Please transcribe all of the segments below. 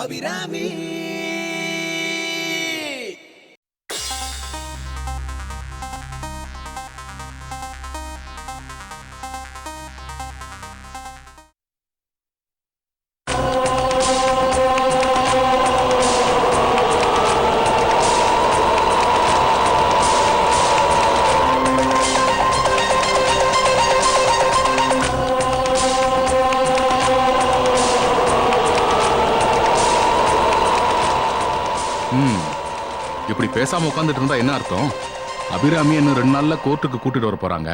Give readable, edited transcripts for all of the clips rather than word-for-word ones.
அபிராமி. இப்படி பேசாம உட்காந்துட்டு இருந்தா என்ன அர்த்தம்? அபிராமி என்ன 2 நாள்ல கோர்ட்டுக்கு கூட்டிட்டு வர போறாங்க.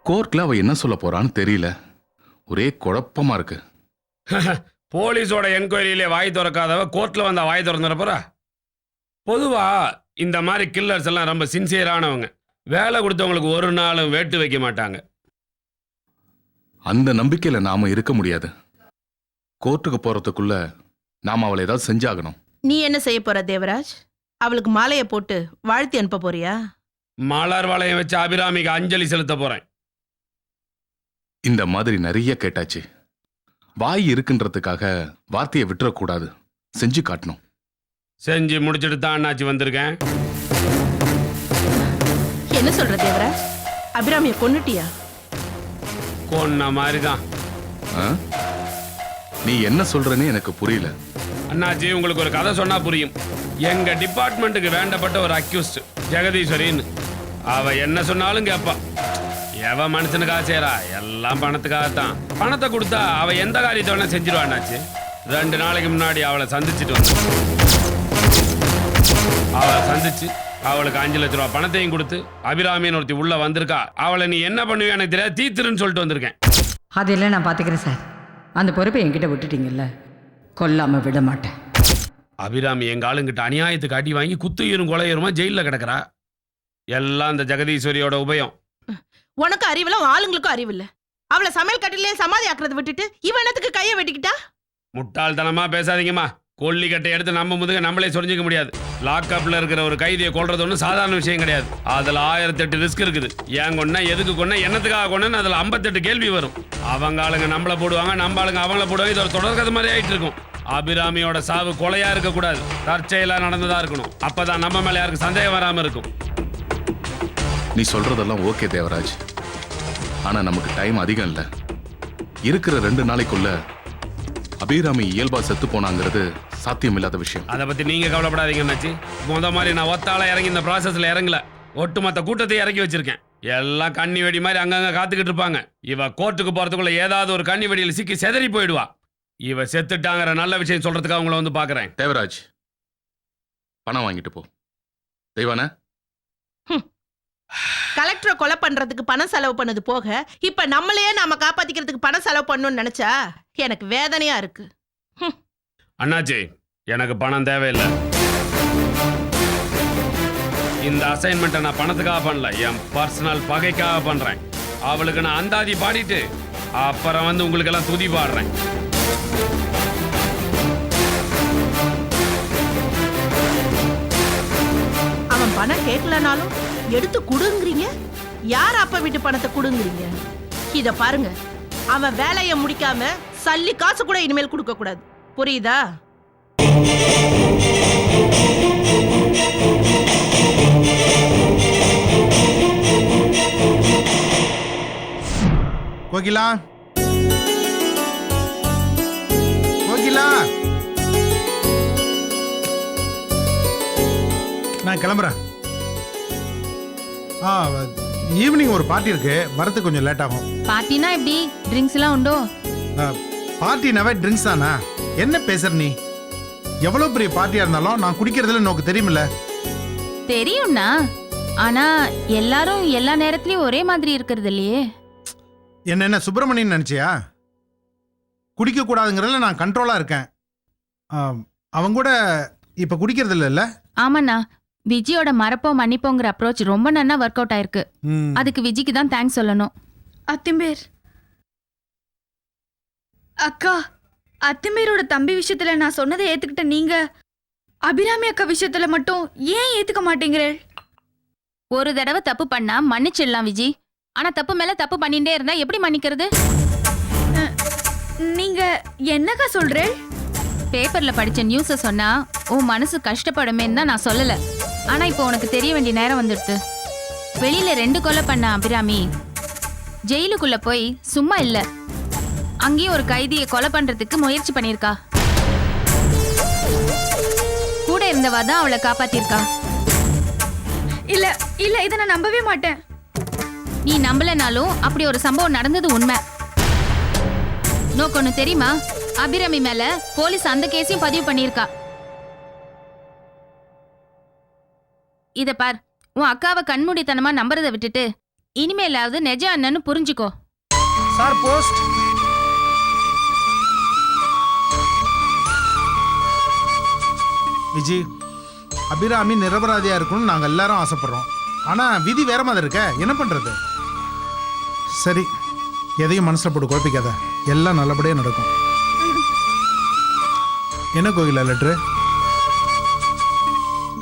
கோர்ட்ல அவ என்ன சொல்ல போறான்னு தெரியல. ஒரே குழப்பமா இருக்கு. போலீஸோட என்கொயரியிலே வாய் திறக்காதவ கோர்ட்ல வந்தா வாய் திறந்துட போறா. பொதுவா இந்த மாதிரி கில்லர்ஸ் எல்லாம் ரொம்ப சின்சியரானவங்க. வேலை கொடுத்தவங்களுக்கு ஒரு நாளும் வேட்டு வைக்க மாட்டாங்க. அந்த நம்பிக்கையில நாம இருக்க முடியாது. கோர்ட்டுக்கு போறதுக்குள்ள நாம அவளை ஏதாவது செஞ்சாகணும். நீ என்ன செய்ய போற தேவராஜ்? அவளுக்கு மாலையை போட்டு வாழ்த்தி அனுப்ப போறியா? மலர் வளையம் வச்சு அபிராமிக்கு அஞ்சலி செலுத்த போறேன். இந்த மாதிரி நிறைய கேட்டாச்சு. வாய் இருக்குன்றதுக்காக வார்த்தையை விட்டுறக்கூடாது. செஞ்சு காட்டணும். செஞ்சு முடிச்சுட்டு தான் அண்ணாச்சி வந்திருக்கேன். என்ன சொல்ற தேவராஜ்? அபிராமிய கொன்னுட்டியா? கொன்ன மாதிரி தான். நீ என்ன சொல்றன்னு எனக்கு புரியல. அண்ணாச்சி, உங்களுக்கு ஒரு கதை சொன்னா புரியும். எங்க டிபார்ட்மெண்ட்டுக்கு வேண்டப்பட்ட ஒரு அக்யூஸ்ட் ஜெகதீஸ்வரின்னு. அவ என்ன சொன்னாலும் கேட்பா. எவ மனுஷனுக்காக செய்றா? எல்லாம் பணத்துக்காகத்தான். பணத்தை கொடுத்தா அவ எந்த காரியத்தை வேணா செஞ்சிருவா. அண்ணாச்சி, 2 நாளைக்கு முன்னாடி அவளை சந்திச்சுட்டு வந்தேன். அவளை சந்திச்சு அவளுக்கு 5 லட்ச ரூபா பணத்தையும் கொடுத்து அபிராமின்னு ஒருத்தி உள்ள வந்திருக்கா. அவளை நீ என்ன பண்ணுவே எனக்கு தெரியாது, தீத்துருன்னு சொல்லிட்டு வந்திருக்கேன். அதெல்லாம் நான் பார்த்துக்கிறேன் சார். அந்த பொறுப்பை என்கிட்ட விட்டுட்டீங்கல்ல, கொல்லாம விட மாட்டேன். அபிராமி எங்க ஆளுங்கிட்ட அநியாயத்துக்கு அடி வாங்கி குத்துயிரும் கொலையுருமா ஜெயிலில் கிடக்குறா. எல்லாம் இந்த ஜெகதீஸ்வரியோட உபயம். உனக்கு அறிவில்ல, ஆளுங்களுக்கும் அறிவில்ல. அவளை சமையல் கட்டிலே சமாதி ஆக்குறத விட்டுட்டு இவனத்துக்கு கையை வெட்டிக்கிட்டா. முட்டாள்தனமா பேசாதீங்கம்மா. கொல்லி கட்டை எடுத்து நம்ம முதுக நம்மளே சொரிஞ்சிக்க முடியாது. லாக்அப்ல இருக்கிற ஒரு கைதியை கொல்றது ஒன்றும் சாதாரண விஷயம் கிடையாது. அதுல 1008 ரிஸ்க் இருக்குது. ஏன் கொன்ன, எதுக்கு கொன்ன, என்னத்துக்காக கொன்னு, அதுல 58 கேள்வி வரும். அவங்க ஆளுங்க நம்மள போடுவாங்க, நம்ம ஆளுங்க அவங்கள போடுவாங்க. இது ஒரு தொடர்கதை மாதிரி ஆயிட்டு இருக்கும். அபிராமியோட சாவு கொலையா இருக்க கூடாது, தற்செயலா நடந்ததா இருக்கணும். அப்பதான் நம்ம மேல யாருக்கு சந்தேகம் வராம இருக்கும். நீ சொல்றதெல்லாம் ஓகே தேவராஜ். ஆனா நமக்கு டைம் அதிகம் இல்ல. இருக்கிற 2 நாளைக்குள்ள அபிராமி இயல்பா செத்து போனாங்கிறது சாத்தியம் இல்லாத விஷயம். அதை பத்தி நீங்க கவலைப்படாதீங்க அண்ணாச்சி. முத மாதிரி நான் ஒத்தால இறங்கி இந்த ப்ராசஸ்ல இறங்கல. ஒட்டுமொத்த கூட்டத்தை இறக்கி வச்சிருக்கேன். எல்லாம் கண்ணி வெடி மாதிரி அங்கங்க காத்துக்கிட்டு இருப்பாங்க. இவ கோர்ட்டுக்கு போறதுக்குள்ள ஏதாவது ஒரு கண்ணி வெடியில் சிக்கி செதறி போயிடுவா. இவ செத்துட்டாங்கிற நல்ல விஷயம் சொல்றதுக்காக உங்களை வந்து பாக்குறேன். தேவராஜ், பணம் வாங்கிட்டு போ. தெய்வான, கலெக்டரை கொலை பண்றதுக்கு பணம் செலவு பண்ணது போக இப்ப நம்மளையே நாம காப்பாத்திக்கிறதுக்கு பணம் செலவு பண்ணணும்னு நினைச்சா எனக்கு வேதனையா இருக்கு. அண்ணாச்சி, எனக்கு பணம் தேவையில்லை. இந்த அசைன்மெண்ட்டை நான் பணத்துக்காக பண்ணல, என் பர்சனல் பகைக்காக பண்றேன். அவளுக்கு நான் அந்தாதி பாடிட்டு அப்புறம் வந்து உங்களுக்கு எல்லாம் துதி பாடுறேன். அவன் பணம் கேட்கலனாலும் எடுத்து குடுங்குறீங்க. யார் அப்ப வீட்டு பணத்தை குடுங்குறீங்க? இத பாருங்க, அவன் வேலையை முடிக்காம சல்லி காசு கூட இனிமேல் கொடுக்க கூடாது. புரியுதா? கோகிலா, கோகிலா, நான் கிளம்புறேன். ஈவினிங் ஒரு பார்ட்டி இருக்கு, வரதுக்கு கொஞ்சம் லேட் ஆகும். பார்ட்டினா எப்படி? ட்ரிங்க்ஸ் எல்லாம் உண்டோ? பார்ட்டினாவே ட்ரிங்க்ஸ் தானா? என்ன பேசுற நீ? எவ்வளவு பெரிய பார்ட்டியா இருந்தாலும் நான் குடிக்கிறதுல நோக்கு தெரியுமில்ல. தெரியும்னா, ஆனா எல்லாரும் எல்லா நேரத்துலயும் ஒரே மாதிரி இருக்கிறது இல்லையே. என்ன சுப்பிரமணியன் நினைச்சியா? குடிக்க கூடாதுங்கிறதுல நான் கண்ட்ரோலா இருக்கேன். அவங்க கூட இப்ப குடிக்கிறது இல்ல. ஆமாண்ணா, விஜயோட மறப்போ மன்னிப்போங்கிற அப்ரோச் ரொம்ப நல்லா ஒர்க் அவுட் ஆயிருக்கு. அதுக்கு விஜிக்கு தான் தேங்க்ஸ் சொல்லணும். அத்திம்பேர் அக்கா, அத்திம்பேரோட தம்பி விஷயத்துல நான் சொன்னதை ஏத்துக்கிட்ட நீங்க அபிராமி அக்கா விஷயத்துல மட்டும் ஏன் ஏத்துக்க மாட்டேங்கிறேன்? ஒரு தடவை தப்பு பண்ணா மன்னிச்சிடலாம் விஜி. ஆனா தப்பு மேல தப்பு பண்ணிட்டே இருந்தா எப்படி மன்னிக்கிறது? நீங்க என்னக்கா சொல்றேன்? பேப்பர்ல படிச்ச நியூஸ சொன்னா உன் மனசு கஷ்டப்படுமேன்னு தான் நான் சொல்லல. ஆனா இப்போ உனக்கு தெரிய வேண்டிய நேரம் வந்துடுது. வெளியில 2 கொலை பண்ண அபிராமி ஜெயிலுக்குள்ள போய் சும்மா இல்ல, அங்கேயும் ஒரு கைதியை கொலை பண்றதுக்கு முயற்சி பண்ணிருக்கா. கூட இருந்தவா தான் அவளை காப்பாத்திருக்கா. இல்ல இல்ல இதை நான் நம்பவே மாட்டேன். நீ நம்பலனாலும் அப்படி ஒரு சம்பவம் நடந்தது உண்மை. நோக்கு ஒண்ணு தெரியுமா, அபிராமி மேல போலீஸ் அந்த கேஸையும் பதிவு பண்ணியிருக்கா. இத பார், உன் அக்காவை கண்மூடித்தனமா நம்புறதை விட்டுட்டு இனிமேலாவது நெஜ அண்ணன்னு புரிஞ்சுக்கோ. Sir post. விஜி, அபிராமி நிரபராதியா இருக்கணும்னு நாங்க எல்லாரும் ஆசைப்படுறோம். ஆனா விதி வேற மாதிரி இருக்க, என்ன பண்றது? சரி, எதையும் மனசுல போட்டு குழப்பிக்காத, எல்லாம் நல்லபடியா நடக்கும். என்ன கோகிலா லெட்ரு?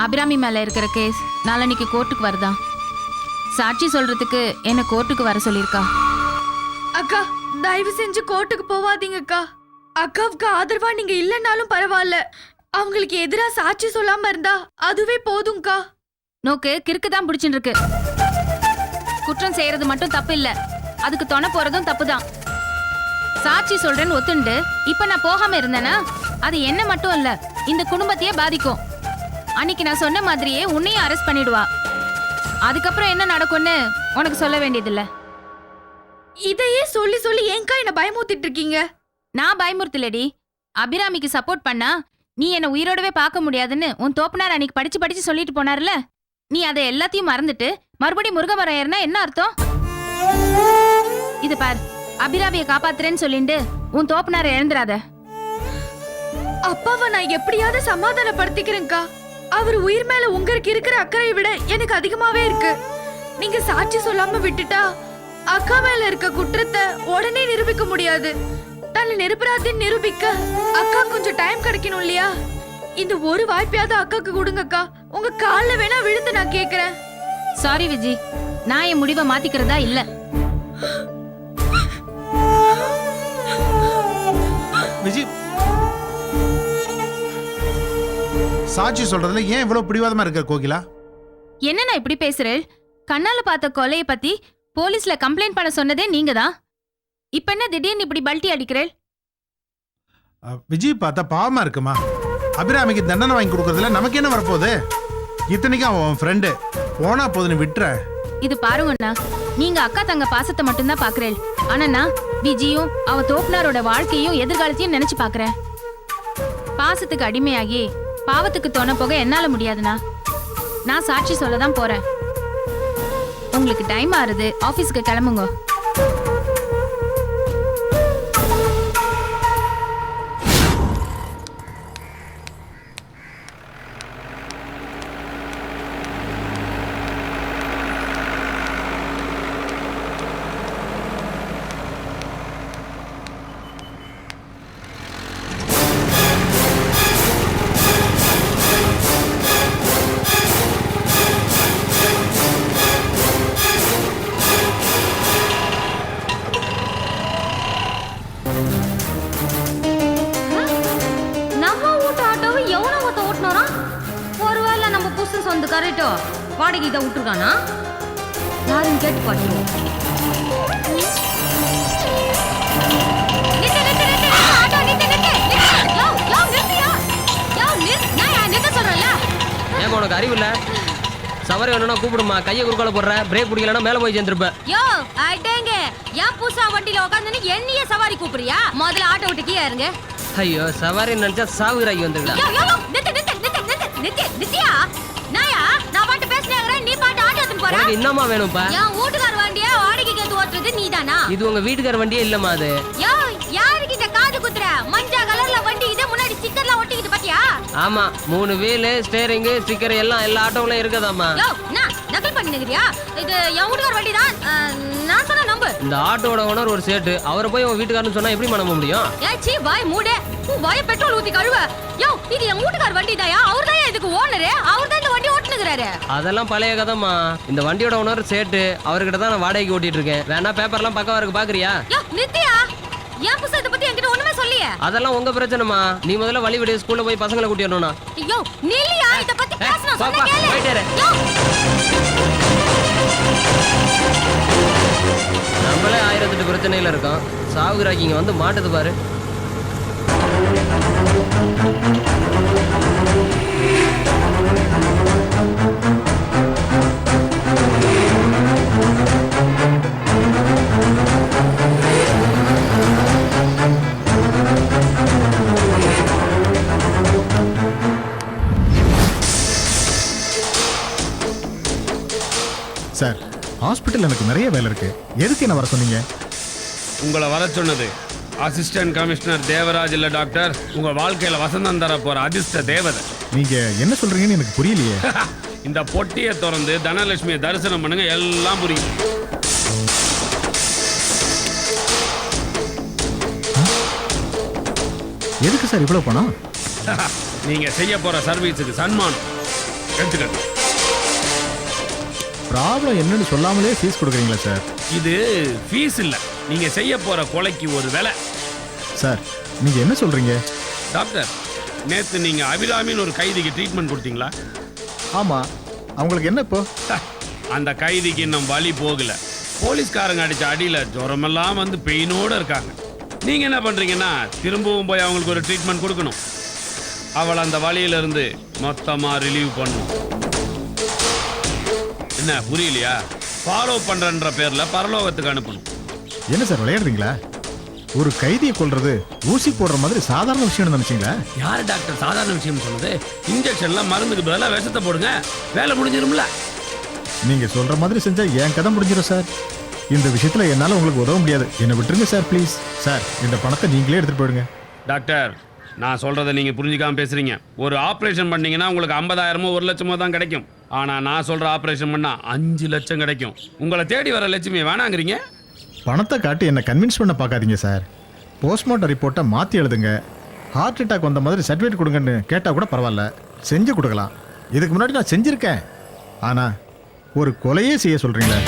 அபிராமி மேல இருக்கிற கேஸ் நாளன்னைக்கு கோர்ட்டுக்கு வருதா. சாட்சி சொல்றதுக்கு என்ன கோர்ட்டுக்கு வர சொல்லியிருக்கா. அக்கா தயவு செஞ்சு கோர்ட்டுக்கு போவாதீங்க அக்கா. அக்காவுக்கு ஆதரவா நீங்க இல்லைன்னாலும் பரவாயில்ல, அவங்களுக்கு எதிரா சாட்சி சொல்லாம இருந்தா அதுவே போதும்க்கா. நோக்கு கிறுக்கு தான் பிடிச்சிட்டு இருக்கு. குற்றம் செய்யறது மட்டும் தப்பு இல்ல, அதுக்கு துணை போறதும் தப்பு தான். சாட்சி சொல்றேன்னு ஒத்துண்டு இப்ப நான் போகாம இருந்தேனா அது என்ன மட்டும் இல்ல, இந்த குடும்பத்தையே பாதிக்கும். அன்னைக்கு நான் சொன்ன மாதிரியே உன்னையும் அரெஸ்ட் பண்ணிடுவா. அதுக்கப்புறம் என்ன நடக்கும்னு உனக்கு சொல்ல வேண்டியதில்ல. இதையே சொல்லி சொல்லி ஏன்க்கா என்ன பயமுறுத்திட்டு இருக்கீங்க? நான் பயமுறுத்தலடி. அபிராமிக்கு சப்போர்ட் பண்ணா நீ என்ன உயிரோடவே பார்க்க முடியாதுன்னு உன் தோப்பனார் அன்னைக்கு படிச்சு படிச்சு சொல்லிட்டு போனார்ல, நீ அதை எல்லாத்தையும் மறந்துட்டு மறுபடியும் முருகமரம் ஏறினா என்ன அர்த்தம்? இது பார், அபிராமியை காப்பாத்துறேன்னு சொல்லிட்டு உன் தோப்பனாரை எழுந்துராத. அப்பாவை நான் எப்படியாவது சமாதானப்படுத்திக்கிறேன்க்கா. அவர் உயிர் மேல உங்களுக்கு இருக்கிற அக்கறையை விட எனக்கு அதிகமாவே இருக்கு. நீங்க சாட்சி சொல்லாம விட்டுட்டா அக்கா மேல இருக்க குற்றத்தை உடனே நிரூபிக்க முடியாது. தன்னை நிரபராதின்னு நிரூபிக்க அக்கா கொஞ்சம் டைம் கிடைக்கணும் இல்லையா? இந்த ஒரு வாய்ப்பையாவது அக்காக்கு கொடுங்கக்கா. உங்க கால்ல வேணா விழுந்து நான் கேக்குறேன். சாரி விஜி, நான் என் முடிவை மாத்திக்கிறதா இல்ல. விஜி, சாட்சி சொல்றதுல ஏன் இவ்வளவு பிடிவாதமா இருக்க கோகிலா? என்ன நான் இப்படி பேசுறேன்? கண்ணால பார்த்த கொலையை பத்தி போலீஸ்ல கம்ப்ளைண்ட் பண்ண சொன்னதே நீங்க தான். இப்ப என்ன திடீர்னு இப்படி பல்ட்டி அடிக்கிறேன்? விஜய் பார்த்தா பாவமா இருக்குமா? அபிராமிக்கு தண்டனை வாங்கி கொடுக்கறதுல நமக்கு என்ன வரப்போகுது? இத்தனைக்கும் அவன் ஃப்ரெண்டு, போனா போதுன்னு விட்டுற. இது பாருங்கண்ணா, நீங்க அக்கா தங்க பாசத்தை மட்டும்தான் பாக்குறேன். ஆனா நான் விஜயும் அவ தோப்பனாரோட வாழ்க்கையும் எதிர்காலத்தையும் நினைச்சு பாக்குறேன். பாசத்துக்கு அடிமையாகி பாவத்துக்கு தோண போக என்னால முடியாதுண்ணா. நான் சாட்சி சொல்லதான் போறேன். உங்களுக்கு டைம் ஆறுது, ஆபீஸ்க்கு கிளம்புங்க. சொந்த கரெக்டோ வாடகை இதை விட்டுருக்கானா யாரும் கேட்டு பாட்டுருவோம். ஏன் உனக்கு அறிவு இல்ல? சவாரி வேணும்னா கூப்பிடுமா, கையை குறுக்கால போடுற, பிரேக் பிடிக்கலன்னா மேல போய் சேர்ந்துருப்பேன். யோ ஐட்டேங்க, ஏன் புதுசா வண்டியில உட்காந்து என்னைய சவாரி கூப்பிடுறியா? முதல்ல ஆட்டோ விட்டு கீழே இருங்க. ஐயோ சவாரி நினைச்சா சாவுராகி வந்துருக்கா. நித்யா நாயா, நான் பாட்டு பேசுறேன், நீ பாட்டு ஆட்டோ எடுத்து போற. உனக்கு என்னமா வேணும்ப்பா? என் வீட்டுக்கார வண்டியா வாடகைக்கு எடுத்து ஓட்டுறது நீதானா? இது உங்க வீட்டுக்கார வண்டியே இல்லம்மா. அது யோ யாருக்கிட்ட காது குத்துற? மஞ்சா கலர்ல வண்டி இது, முன்னாடி ஸ்டிக்கர்லாம் ஒட்டிக்கிட்டு பாத்தியா? ஆமா, 3 வீல், ஸ்டேரிங், ஸ்டிக்கர் எல்லாம் எல்லா ஆட்டோவுலயும் இருக்குதாம்மா. யோ நான் நக்கல் பண்ணிக்கிறியா? இது என் வீட்டுக்கார வண்டி தான், நான் சொன்ன நம்பு. இந்த ஆட்டோட ஓனர் ஒரு சேட்டு, அவரை போய் உங்க வீட்டுக்காரன்னு சொன்னா எப்படி நம்ப முடியும்? ஏச்சி வாய் மூடு, வாய பெட்ரோல் ஊத்தி கழுவ. யோ இது என் வீட்டுக்கார வண்டி தாயா, அவர் தான் இதுக்கு ஓனரு, அவர் தான் இந்த வண்டி ஓட்டுனுக்குறாரு. அதெல்லாம் பழைய கதைமா. இந்த வண்டியோட ஓனர் சேட்டு, அவர்கிட்ட தான் நான் வாடகைக்கு ஓட்டிட்டு இருக்கேன். வேணா பேப்பர்லாம் பக்கவா இருக்கு, பாக்குறியா? யோ நித்யா, என் புதுசா இதை பத்தி என்கிட்ட ஒண்ணுமே சொல்லியே. அதெல்லாம் உங்க பிரச்சனைமா. நீ முதல்ல வழி விடு, ஸ்கூல்ல போய் பசங்களை கூட்டி வரணும்னா. ஐயோ நில்லியா, இத பத்தி பேசணும் பாப்பா, சொன்னா கேளு. போயிட்டு இரு. யோ, நம்மளே 1008 பிரச்சனையில இருக்கோம். சாவுகிறாக்கி இங்க வந்து மாட்டுது பாரு. சார், ஹாஸ்பிட்டல் எனக்கு நிறைய வேலை இருக்கு. எதுக்கு என்ன வர சொன்னீங்க? உங்களை வர சொன்னது அசிஸ்டன்ட் கமிஷனர் தேவராஜ் இல்ல டாக்டர். உங்க வாழ்க்கையில வசந்தம் தர போற அதிர்ஷ்ட தேவதை. நீங்க என்ன சொல்றீங்கன்னு எனக்கு புரியலையே. இந்த பொட்டியை திறந்து தனலட்சுமியை தரிசனம் பண்ணுங்க, எல்லாம் புரியும். எதுக்கு சார் இவ்வளவு பணம்? நீங்க செய்ய போற சர்வீஸுக்கு சன்மானம் எடுத்துக்கணும். ப்ராப்ளம் என்னன்னு சொல்லாமலே ஃபீஸ் கொடுக்குறீங்களா சார்? இது ஃபீஸ் இல்ல, நீங்க செய்ய போற கொலைக்கு ஒரு விலை. சார், நீங்க என்ன சொல்றீங்க? டாக்டர், நேத்து நீங்க அபிராமின்னு ஒரு கைதிக்கு ட்ரீட்மெண்ட் கொடுத்தீங்களா? ஆமா, அவங்களுக்கு என்ன இப்போ? அந்த கைதிக்கு இன்னும் வலி போகல. போலீஸ்காரங்க அடிச்ச அடியில ஜுரமெல்லாம் வந்து பெயினோட இருக்காங்க. நீங்க என்ன பண்றீங்கன்னா திரும்பவும் போய் அவங்களுக்கு ஒரு ட்ரீட்மெண்ட் கொடுக்கணும். அவளை அந்த வலியில இருந்து மொத்தமா ரிலீவ் பண்ணணும். என்ன புரியலையா? ஃபாலோ பண்றன்ற பேர்ல பரலோகத்துக்கு அனுப்பணும். என்ன சார் விளையாடுறீங்களா? ஒரு கைதியை கொல்றது ஊசி போடுற மாதிரி சாதாரண விஷயம் நினைச்சீங்களா? யார் டாக்டர் சாதாரண விஷயம் சொன்னது? இன்ஜெக்ஷன்ல மருந்துக்கு பதிலா விஷத்தை போடுங்க, வேலை முடிஞ்சிரும்ல. நீங்க சொல்ற மாதிரி செஞ்சா என் கதை முடிஞ்சிடும் சார். இந்த விஷயத்துல என்னால உங்களுக்கு உதவ முடியாது. என்னை விட்டுருங்க சார், ப்ளீஸ். சார், இந்த பணத்தை நீங்களே எடுத்துட்டு போயிடுங்க. டாக்டர், நான் சொல்றதை நீங்க புரிஞ்சுக்காம பேசுறீங்க. ஒரு ஆபரேஷன் பண்ணீங்கன்னா உங்களுக்கு 50,000மோ 1 லட்சமோ தான் கிடைக்கும். ஆனா நான் சொல்ற ஆபரேஷன் பண்ணா 5 லட்சம் கிடைக்கும். உங்களை தேடி வர லட்சுமி வேணாங்கிறீங்க. பணத்தை காட்டி என்ன கன்வின்ஸ் பண்ண பார்க்காதீங்க சார். போஸ்ட்மார்ட்டம் ரிப்போர்ட்டை மாற்றி எழுதுங்க. ஹார்ட் அட்டாக் வந்த மாதிரி சர்டிஃபிகேட் கொடுங்கன்னு கேட்டால் கூட பரவாயில்ல, செஞ்சு கொடுக்கலாம். இதுக்கு முன்னாடி நான் செஞ்சுருக்கேன். ஆனால் ஒரு கொலையே செய்ய சொல்கிறீங்களே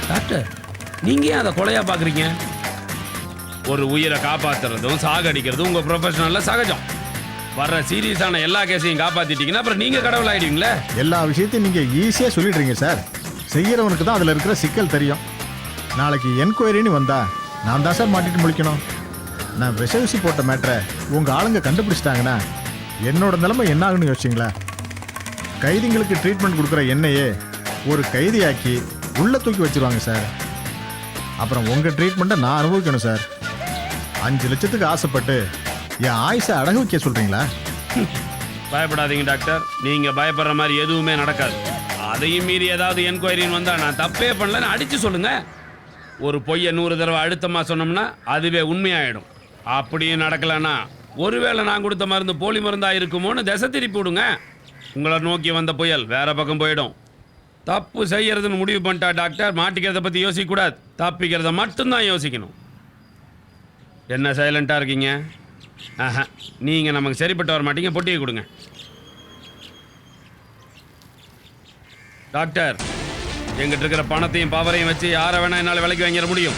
டாக்டர், நீங்க ஏன் அதை கொலையா பாக்குறீங்க? ஒரு உயிரை காப்பாத்துறதும் சாகடிக்கிறதும் உங்க ப்ரொஃபஷனல்ல சகஜம். வர்ற சீரியஸான எல்லா கேஸையும் காப்பாத்திட்டீங்கன்னா அப்புறம் நீங்க கடவுள் ஆயிடுவீங்களே. எல்லா விஷயத்தையும் நீங்கள் ஈஸியாக சொல்லிடுறீங்க சார். செய்கிறவனுக்கு தான் அதில் இருக்கிற சிக்கல் தெரியும். நாளைக்கு என்கொயரின்னு வந்தா நான் தான் சார் மாட்டிட்டு முழிக்கணும். நான் விஷ ஊசி போட்ட மேட்டரை உங்கள் ஆளுங்க கண்டுபிடிச்சிட்டாங்கன்னா என்னோட நிலைமை என்ன ஆகுன்னு யோசிச்சிங்களா? கைதிங்களுக்கு ட்ரீட்மெண்ட் கொடுக்குற என்னையே ஒரு கைதியாக்கி உள்ளே தூக்கி வச்சிருவாங்க சார். அப்புறம் உங்கள் ட்ரீட்மெண்ட்டை நான் அனுபவிக்கணும் சார். 5 லட்சத்துக்கு ஆசைப்பட்டு என் ஆயுசை அடகு வைக்க சொல்கிறீங்களா? பயப்படாதீங்க டாக்டர், நீங்க பயப்படுற மாதிரி எதுவுமே நடக்காது. அதையும் மீறி ஏதாவது என்கொயரின்னு வந்தா நான் தப்பே பண்ணலன்னு அடிச்சு சொல்லுங்க. ஒரு பொய்யை 100 தடவை அழுத்தமா சொன்னோம்னா அதுவே உண்மையாயிடும். அப்படியும் நடக்கலன்னா ஒருவேளை நான் கொடுத்த மருந்து போலி மருந்தா இருக்குமோன்னு திசை திருப்பி விடுங்க. உங்களை நோக்கி வந்த புயல் வேற பக்கம் போயிடும். தப்பு செய்யறதுன்னு முடிவு பண்ணிட்டா டாக்டர், மாட்டிக்கிறத பத்தி யோசிக்க கூடாது, தப்பிக்கிறத மட்டும்தான் யோசிக்கணும். என்ன சைலண்டா இருக்கீங்க? ஆஹா, நீங்க நமக்கு சரிப்பட்டு வர மாட்டீங்க. பொட்டியை கொடுங்க. டாக்டர், எங்கிட்ட இருக்கிற பணத்தையும் பவரையும் வச்சு யாரை வேணா என்னால் விலைக்கு வாங்கிட முடியும்.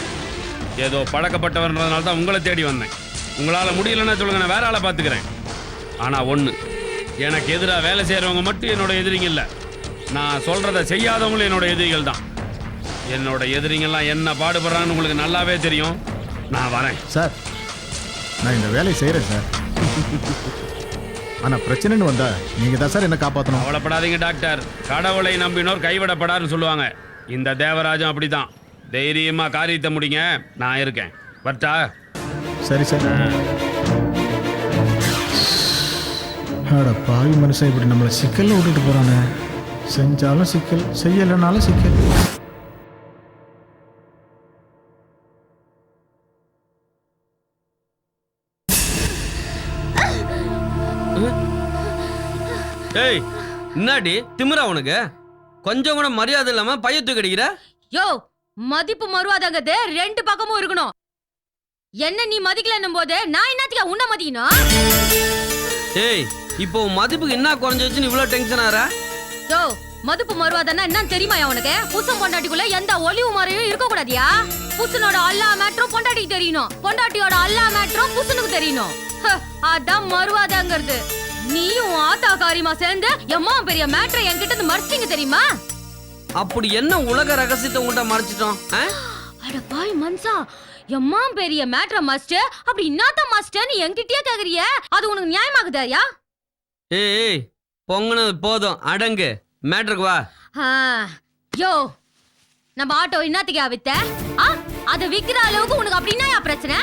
ஏதோ பழக்கப்பட்டவர்ன்றதுனால தான் உங்களை தேடி வந்தேன். உங்களால் முடியலன்னா சொல்லுங்க, நான் வேற ஆளை பார்த்துக்கிறேன். ஆனால் ஒன்று, எனக்கு எதிராக வேலை செய்கிறவங்க மட்டும் என்னோட எதிரிங்க இல்லை. நான் சொல்கிறத செய்யாதவங்களும் என்னோட எதிரிகள் தான். என்னோட எதிரிங்கெல்லாம் என்ன பாடுபடுறாங்கன்னு உங்களுக்கு நல்லாவே தெரியும். நான் வரேன் சார். நான் இந்த வேலையை செய்கிறேன் சார். ஆனால் பிரச்சனைன்னு வந்தா நீங்கள் தான் சார் என்ன காப்பாற்றணும். கவலைப்படாதீங்க டாக்டர், கடவுளை நம்பினோர் கைவிடப்படாருன்னு சொல்லுவாங்க. இந்த தேவராஜம் அப்படிதான். தைரியமா காரியத்தை முடிங்க, நான் இருக்கேன். வரட்டா? சரி சார். அட பாவி மனுஷன், இப்படி நம்மளை சிக்கல்ல விட்டுட்டு போறானே. செஞ்சாலும் சிக்கல், செய்யலைனாலும் சிக்கல். ஏய், என்னடி திமிரா உனக்கு? கொஞ்சம் கூட மரியாதை இல்லாம பைய தூக்கி அடிக்கிற? யோ, மதிப்பு மறுவாதங்கிறது 2 பக்கமும் இருக்கணும். என்ன நீ மதிக்கலன்னும் போது நான் என்னத்துக்கு உன்ன மதிக்கணும்? ஏய், இப்போ உன் மதிப்புக்கு என்ன குறைஞ்சிச்சுன்னு இவ்வளவு டென்ஷன் ஆற? யோ, மதுப்பு மருவாதானா என்னன்னு தெரியுமாயா உனக்கு? புருஷன் பொண்டாட்டிக்குள்ள எந்த ஒளிவு முறையும் இருக்க கூடாதியா? புருஷனோட எல்லா மேட்டரும் பொண்டாட்டிக்கு தெரியணும், பொண்டாட்டியோட எல்லா மேட்டரும் புருஷனுக்கு தெரியணும். அதான் மருவாதாங்கிறது. நீயும் ஆத்தா காரியமா சேர்ந்து எம்மா பெரிய மேட்டரை என்கிட்ட இருந்து மறைச்சிங்க தெரியுமா? அப்படி என்ன உலக ரகசியத்தை உங்கள்கிட்ட மறைச்சிட்டோம்? அட பாய் மன்சா, எம்மா பெரிய மேட்டரை மறைச்சிட்டு அப்படி இன்னாத்த மறைச்சிட்டேன்னு என்கிட்டயே கேக்குறிய? அது உனக்கு நியாயமாகுதாயா? ஏய் பொங்கனது போதும், அடங்கு, மேட்டருக்கு வா. யோ, நம்ம ஆட்டோ என்னத்துக்கா வித்த? அத விக்கிற அளவுக்கு உனக்கு அப்படின்னா பிரச்சனை?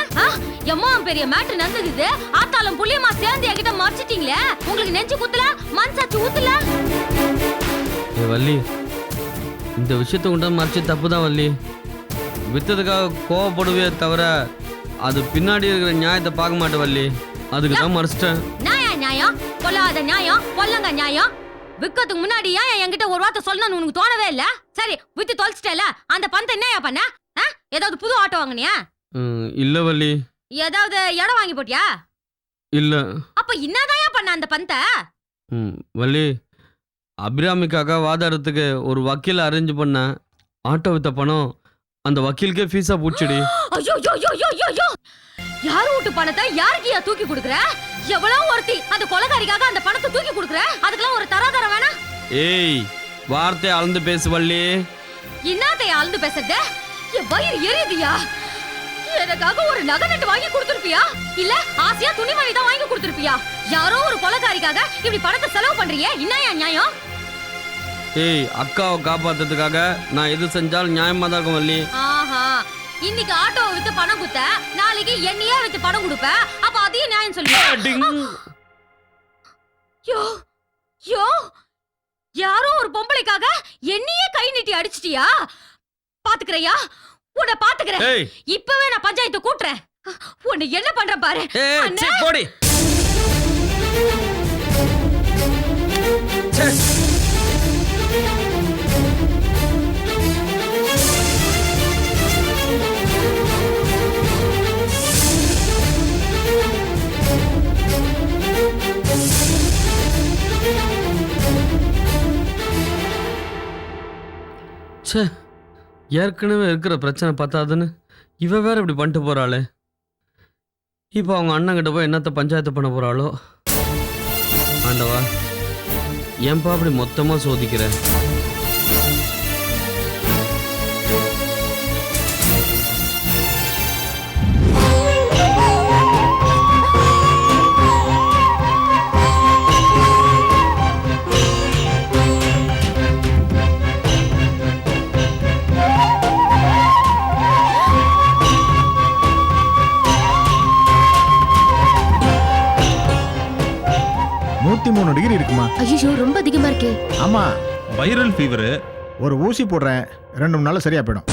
எம்மா பெரிய மேட்டர் நடந்துக்குது, ஆத்தாலும் புள்ளியமா சேர்ந்து என்கிட்ட மறைச்சிட்டீங்களே, உங்களுக்கு நெஞ்சு குத்துல மனசாச்சு ஊத்துல? வள்ளி, இந்த விஷயத்தை கொண்டு மறைச்சி தப்பு தான் வள்ளி. வித்ததுக்காக கோவப்படுவே தவிர அது பின்னாடி இருக்கிற நியாயத்தை பார்க்க மாட்டேன் வள்ளி. அதுக்கு தான் மறைச்சிட்டேன். நியாயம் பொல்லாத நியாயம், பொல்லங்க நியாயம். விக்கிறதுக்கு முன்னாடி ஏன் என்கிட்ட ஒரு வார்த்தை சொல்லணும்னு உனக்கு தோணவே இல்ல? சரி, வித்து தொலைச்சிட்டல, அந்த பணத்தை என்னையா பண்ண? ஏதாவது புது ஆட்டோ வாங்கினியா? இல்ல வள்ளி. ஏதாவது இடம் வாங்கி போட்டியா? இல்ல. அப்ப என்னதான் பண்ண அந்த பணத்தை? வள்ளி, அபிராமிக்காக வாதாடுறதுக்கு ஒரு வக்கீல் அரேஞ்ச் பண்ண. ஆட்டோ வித்த பணம் அந்த வக்கீலுக்கே ஃபீஸா பூச்சிடி. ஐயோ யோ யோ யோ யோ யோ, யார் வீட்டு பணத்தை யாருக்கியா தூக்கி கொடுக்குற? எவ்வளவு ஒருத்தி அந்த கொலைகாரிக்காக அந்த பணத்தை தூக்கி கொடுக்குற? அதுக்கெல்லாம் ஒரு தராதரம் வேணா? ஏய், வார்த்தை அளந்து பேசு வள்ளி. என்னத்தை அளந்து பேசுறது? என் வயிறு எரியுதுயா. எனக்காக ஒரு நகை நட்டு வாங்கி கொடுத்துருப்பியா? இல்ல ஆசையா துணிமணி தான் வாங்கி கொடுத்துருப்பியா? யாரோ ஒரு கொலைகாரிக்காக இப்படி பணத்தை செலவு பண்றியே, என்னையா நியாயம்? ஏய், அக்காவை காப்பாத்துறதுக்காக நான் எது செஞ்சாலும் நியாயமா தான் இருக்கும் வள்ளி. ஆஹா, இன்னைக்கு ஆட்டோவை வித்து பணம் குத்த, நாளைக்கு என்னையே வித்து பணம் கொடுப்ப, அப்ப அதையும் நியாயம் சொல்லுங்க. யோ யோ, யாரோ ஒரு பொம்பளைக்காக என்னையே கை நீட்டி அடிச்சிட்டியா? பாத்துக்கறையா? உன்னை பாத்துக்கிறேன். இப்பவே நான் பஞ்சாயத்து கூட்டுறேன். உன்னை என்ன பண்ற பாரு. போடி. ஏற்கனவே இருக்கிற பிரச்சனை பார்த்தாதுன்னு இவ வேற இப்படி பண்ணிட்டு போறாளே. இப்போ அவங்க அண்ணன் கிட்ட போய் என்னத்த பஞ்சாயத்து பண்ண போறாளோ? ஆண்டவா, ஏன்பா அப்படி மொத்தமா சோதிக்கிற? டிகிரி இருக்குமா? ஐயோ, ரொம்ப அதிகமா இருக்கே. ஆமா, வைரல் ஃபீவர். ஒரு ஊசி போடுறேன், 2 3 நாள்ல சரியா போயிடும்.